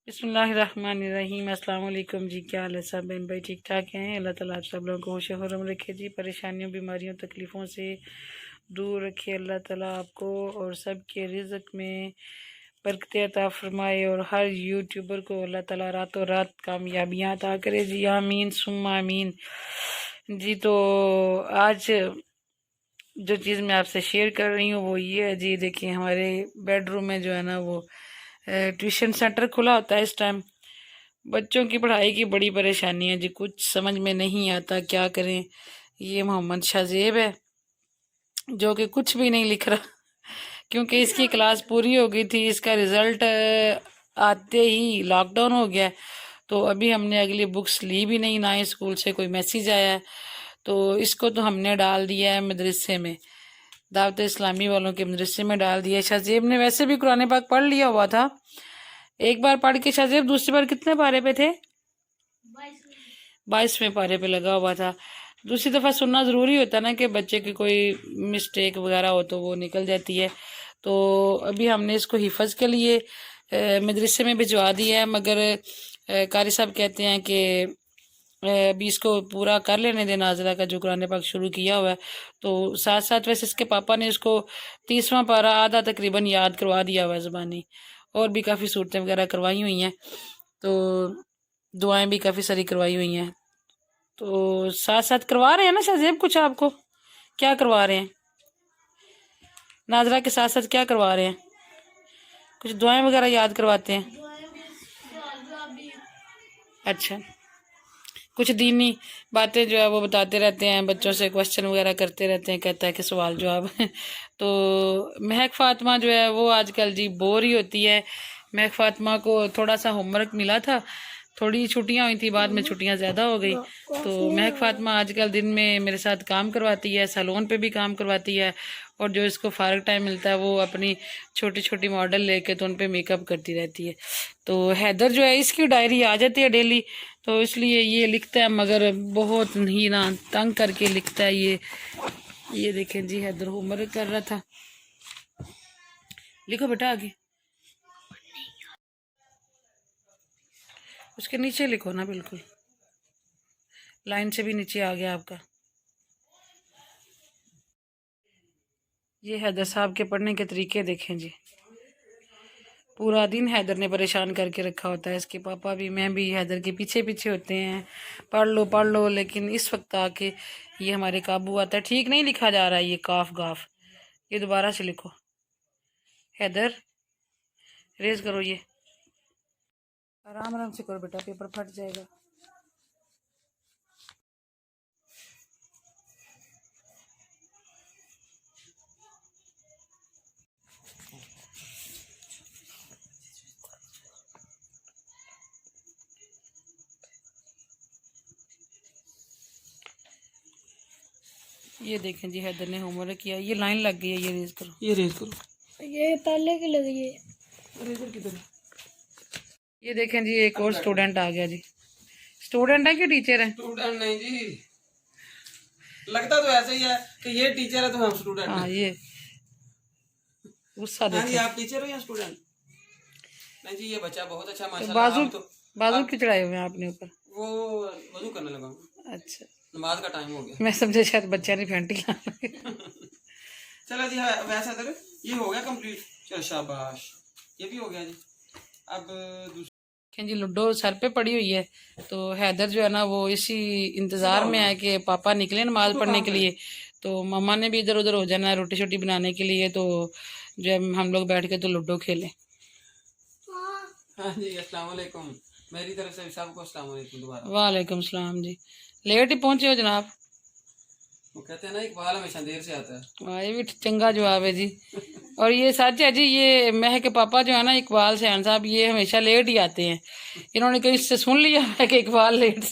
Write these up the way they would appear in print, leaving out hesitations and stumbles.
बिस्मिल्लाहिर्रहमानिर्रहीम। अस्सलाम वालेकुम जी। क्या हाल है सब बहन भाई? ठीक ठाक हैं? अल्लाह ताला आप सब लोगों को खुश खुरम रखे जी, परेशानियों बीमारियों तकलीफ़ों से दूर रखे अल्लाह ताला आपको और सब के रिज़्क में बरकत अता फरमाए और हर यूट्यूबर को अल्लाह ताला रातों रात कामयाबियाँ अता करे जी, आमीन सुम्मा आमीन जी। तो आज जो चीज़ मैं आपसे शेयर कर रही हूँ वो ये है जी। देखिए हमारे बेडरूम में जो है ना वो ट्यूशन सेंटर खुला होता है इस टाइम। बच्चों की पढ़ाई की बड़ी परेशानी है जी, कुछ समझ में नहीं आता क्या करें। ये मोहम्मद शाहजेब है जो कि कुछ भी नहीं लिख रहा क्योंकि इसकी क्लास पूरी हो गई थी। इसका रिज़ल्ट आते ही लॉकडाउन हो गया, तो अभी हमने अगली बुक्स ली भी नहीं, ना ही स्कूल से कोई मैसेज आया है। तो इसको तो हमने डाल दिया है मदरसे में, दावत इस्लामी वालों के मदरसे में डाल दिया है। शाहजेब ने वैसे भी कुरान पाक पढ़ लिया हुआ था, एक बार पढ़ के शाहजेब दूसरी बार कितने पारे पे थे? 22वें पारे पे लगा हुआ था। दूसरी दफ़ा सुनना ज़रूरी होता है ना कि बच्चे की कोई मिस्टेक वगैरह हो तो वो निकल जाती है। तो अभी हमने इसको हिफज के लिए मदरसे में भिजवा दिया है, मगर कारी साहब कहते हैं कि अभी इसको पूरा कर लेने दें नाज़िला का जो कुरान पाक शुरू किया हुआ है। तो साथ साथ वैसे इसके पापा ने इसको 30वां पारा आधा तकरीबन याद करवा दिया हुआ है ज़बानी, और भी काफ़ी सूरतें वगैरह करवाई हुई हैं, तो दुआएं भी काफ़ी सारी करवाई हुई हैं। तो साथ साथ करवा रहे हैं ना शाहजेब? कुछ आपको क्या करवा रहे हैं? नाजरा के साथ साथ क्या करवा रहे हैं? कुछ दुआएं वगैरह याद करवाते हैं? अच्छा, कुछ दीनी बातें जो है वो बताते रहते हैं, बच्चों से क्वेश्चन वगैरह करते रहते हैं, कहता है कि सवाल जवाब तो महक फातिमा जो है वो आजकल जी बोर ही होती है। महक फातिमा को थोड़ा सा होमवर्क मिला था, थोड़ी छुट्टियां हुई थी, बाद में छुट्टियां ज़्यादा हो गई। तो महक फातिमा आजकल दिन में मेरे साथ काम करवाती है, सैलून पे भी काम करवाती है, और जो इसको फारग टाइम मिलता है वो अपनी छोटी छोटी मॉडल लेके तो उन पे मेकअप करती रहती है। तो हैदर जो है इसकी डायरी आ जाती है डेली, तो इसलिए ये लिखता है, मगर बहुत ही ना तंग करके लिखता है ये देखें जी, हैदर होमवर्क कर रहा था। लिखो बेटा आगे, उसके नीचे लिखो ना, बिल्कुल लाइन से भी नीचे आ गया आपका। ये हैदर साहब के पढ़ने के तरीके देखें जी, पूरा दिन हैदर ने परेशान करके रखा होता है। इसके पापा भी, मैं भी हैदर के पीछे पीछे होते हैं, पढ़ लो, लेकिन इस वक्त आके ये हमारे काबू आता है। ठीक नहीं लिखा जा रहा है ये काफ गाफ, ये दोबारा से लिखो। हैदर रेज करो, ये आराम आराम से करो बेटा, पेपर फट जाएगा। ये देखें जी, हैदर ने होमवर्क किया, ये लाइन लग गई है, ये रेज करो, ये रेज करो, ये पहले की लगी है। रेजर किधर? ये देखें जी, एक और स्टूडेंट आ गया जी। स्टूडेंट है कि टीचर है? स्टूडेंट नहीं जी, लगता तो ऐसे ही है कि ये टीचर है तो हम स्टूडेंट हाँ, हैं। ये गुस्सा हाँ जी, देखो। आप टीचर हो या स्टूडेंट? नहीं जी, ये बच्चा बहुत अच्छा तो माशाल्लाह। बाजू क्यों चढ़ाए हुए हैं आपने ऊपर? वो वजू करने लगा हूँ। अच्छा, नमाज का टाइम हो गया। मैं समझे शायद बच्चा ने फैंटी ला चलो जी, हाँ, वैसा करो, ये हो गया कंप्लीट। चल शाबाश, ये भी हो गया जी। अब जी लूडो सर पे पड़ी हुई है, तो हैदर जो है ना वो इसी इंतज़ार में है कि पापा निकले नमाज पढ़ने के लिए, तो मम्मा ने भी इधर उधर हो जाना है रोटी शोटी बनाने के लिए, तो जो है हम लोग बैठ के तो लूडो खेलें। हाँ जी, अस्सलाम वालेकुम, मेरी तरफ से सबको अस्सलाम वालेकुम दोबारा। वालेकुम सलाम जी, लेट ही पहुंचे हो जनाब। वो कहते हैं ना, इकबाल हमेशा देर से आता है। वाह, ये भी चंगा जवाब है जी। और ये सच है जी, ये महक के पापा जो है ना इकबाल सैन साहब, ये हमेशा लेट ही आते हैं। इन्होंने कहीं से सुन लिया है कि इकबाल लेट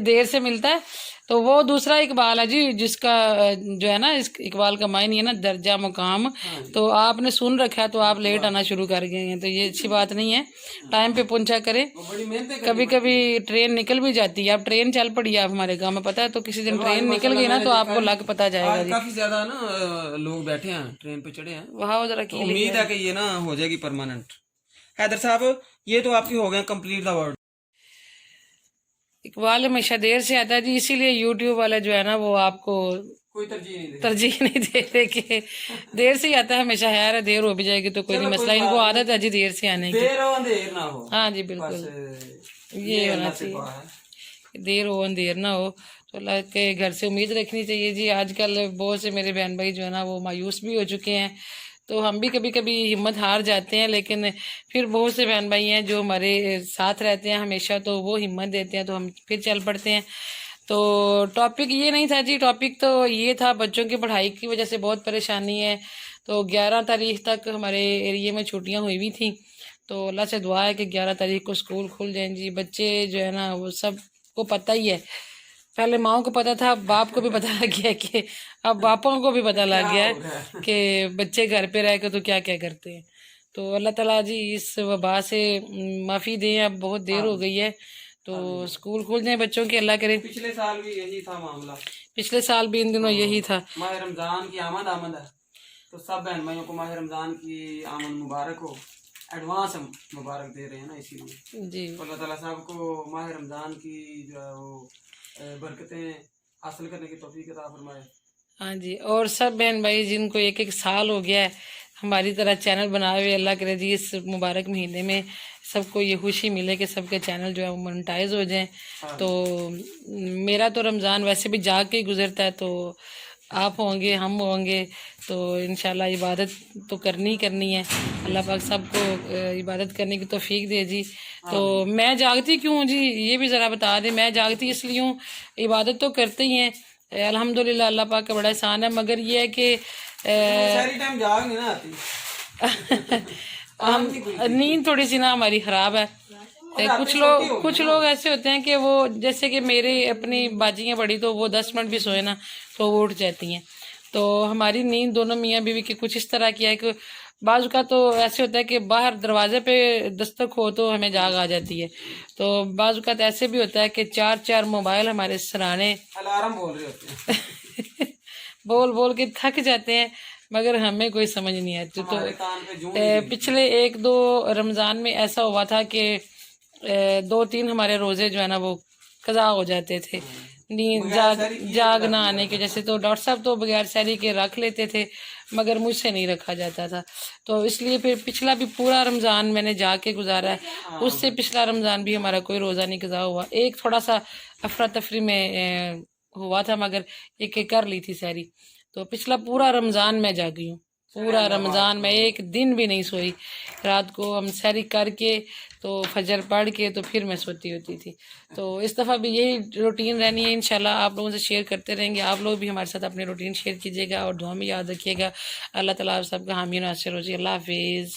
देर से मिलता है, तो वो दूसरा इकबाल है जी, जिसका जो है ना इस इकबाल का मायने है ना दर्जा मुकाम। तो आपने सुन रखा है तो आप लेट आना शुरू कर गए हैं, तो ये अच्छी बात नहीं है। टाइम पे पहुंचा करें। कभी कभी ट्रेन निकल भी जाती है, अब ट्रेन चल पड़ी है आप हमारे गाँव में, पता है? तो किसी दिन ट्रेन निकल गई ना तो आपको लग पता जाएगा जी। काफी ज्यादा ना लोग बैठे हैं, ट्रेन पे चढ़े हैं। वहाँ जरा की उम्मीद है कि ये ना हो जाएगी परमानेंट। हैदर साहब ये तो आपकी हो गया कंप्लीट द वर्ड। इकबाल हमेशा देर से आता है जी, इसीलिए यूट्यूब वाला जो है ना वो आपको कोई तरजीह नहीं तरजीह नहीं दे रहे कि देर से ही आता है हमेशा। है देर हो भी जाएगी तो कोई नहीं मसला, इनको आदत है जी देर से आने की। देर हो अंधेर ना हो। हाँ जी बिल्कुल, ये होना चाहिए, देर हो अंधेर ना हो। तो अल्लाह के घर से उम्मीद रखनी चाहिए जी। आजकल बहुत से मेरे बहन भाई जो है ना वो मायूस भी हो चुके हैं, तो हम भी कभी कभी हिम्मत हार जाते हैं, लेकिन फिर बहुत से बहन भाई हैं जो हमारे साथ रहते हैं हमेशा, तो वो हिम्मत देते हैं, तो हम फिर चल पड़ते हैं। तो टॉपिक ये नहीं था जी, टॉपिक तो ये था बच्चों की पढ़ाई की वजह से बहुत परेशानी है। तो 11 तारीख तक हमारे एरिया में छुट्टियां हुई हुई थी, तो अल्लाह से दुआ है कि 11 तारीख को स्कूल खुल जाएं जी। बच्चे जो है ना वो सबको पता ही है, पहले माओ को पता था, अब बाप को भी पता लग गया कि अब बापों को भी पता लग गया है कि बच्चे घर पे रह के तो क्या क्या करते हैं। तो अल्लाह ताला जी इस वबा से माफ़ी दें, अब बहुत देर हो गई है, तो स्कूल खुल जाए बच्चों के, अल्लाह करे। पिछले साल भी यही था मामला, पिछले साल भी इन दिनों यही था। माह रमजान की आमद है, तो सब बहन भाइयों को माह रमजान की आमद मुबारक हो। एडवांस हम मुबारक दे रहे हैं ना इसीलिए जी। अल्लाह ताला साहब को माह रमजान की जो है वो बरकतें हासिल करने की तौफीक अता फरमाए। हाँ जी, और सब बहन भाई जिनको एक एक साल हो गया है हमारी तरह चैनल बनाए हुए, अल्लाह करे जी इस मुबारक महीने में सबको ये खुशी मिले कि सबके चैनल जो है वो मोनेटाइज हो जाएं। तो मेरा तो रमज़ान वैसे भी जाग के ही गुजरता है, तो आप होंगे हम होंगे, तो इंशाल्लाह इबादत तो करनी ही करनी है। अल्लाह पाक सबको इबादत करने की तौफीक दे जी। तो मैं जागती क्यों जी ये भी ज़रा बता दें। मैं जागती इसलिए हूँ, इबादत तो करते ही हैं अल्हम्दुलिल्लाह, अल्लाह पाक का बड़ा एहसान है, मगर ये है कि सारी टाइम जाग नहीं ना आती हम नींद थोड़ी सी ना हमारी ख़राब है। कुछ लोग ऐसे होते हैं कि वो जैसे कि मेरे अपनी बाजियाँ बड़ी, तो वो 10 मिनट भी सोए ना तो वो उठ जाती हैं। तो हमारी नींद दोनों मियाँ बीवी की कुछ इस तरह की है कि बाज़ का तो ऐसे होता है कि बाहर दरवाजे पे दस्तक हो तो हमें जाग आ जाती है। तो बाज़ का ऐसे भी होता है कि 4-4 मोबाइल हमारे सराहने अलार्म बोल रहे होते हैं बोल बोल के थक जाते हैं, मगर हमें कोई समझ नहीं आती। तो पिछले 1-2 रमज़ान में ऐसा हुआ था कि 2-3 हमारे रोज़े जो है ना वो कज़ा हो जाते थे नींद जाग ना आने की वजह से। तो डॉक्टर साहब तो बगैर सहरी के रख लेते थे, मगर मुझसे नहीं रखा जाता था, तो इसलिए फिर पिछला भी पूरा रमज़ान मैंने जाके गुजारा है। उससे पिछला रमज़ान भी हमारा कोई रोज़ा नहीं कज़ा हुआ। एक थोड़ा सा अफरा तफरी में हुआ था, मगर एक कर ली थी सहरी। तो पिछला पूरा रमज़ान मैं जागी हूँ, पूरा रमज़ान में एक दिन भी नहीं सोई। रात को हम सहरी करके तो फजर पढ़ के तो फिर मैं सोती होती थी। तो इस दफ़ा भी यही रूटीन रहनी है इंशाल्लाह, आप लोगों से शेयर करते रहेंगे। आप लोग भी हमारे साथ अपनी रूटीन शेयर कीजिएगा और दुआ में याद रखिएगा। अल्लाह ताला आप सबका हामी नासिर हो जी। अल्लाह हाफिज़।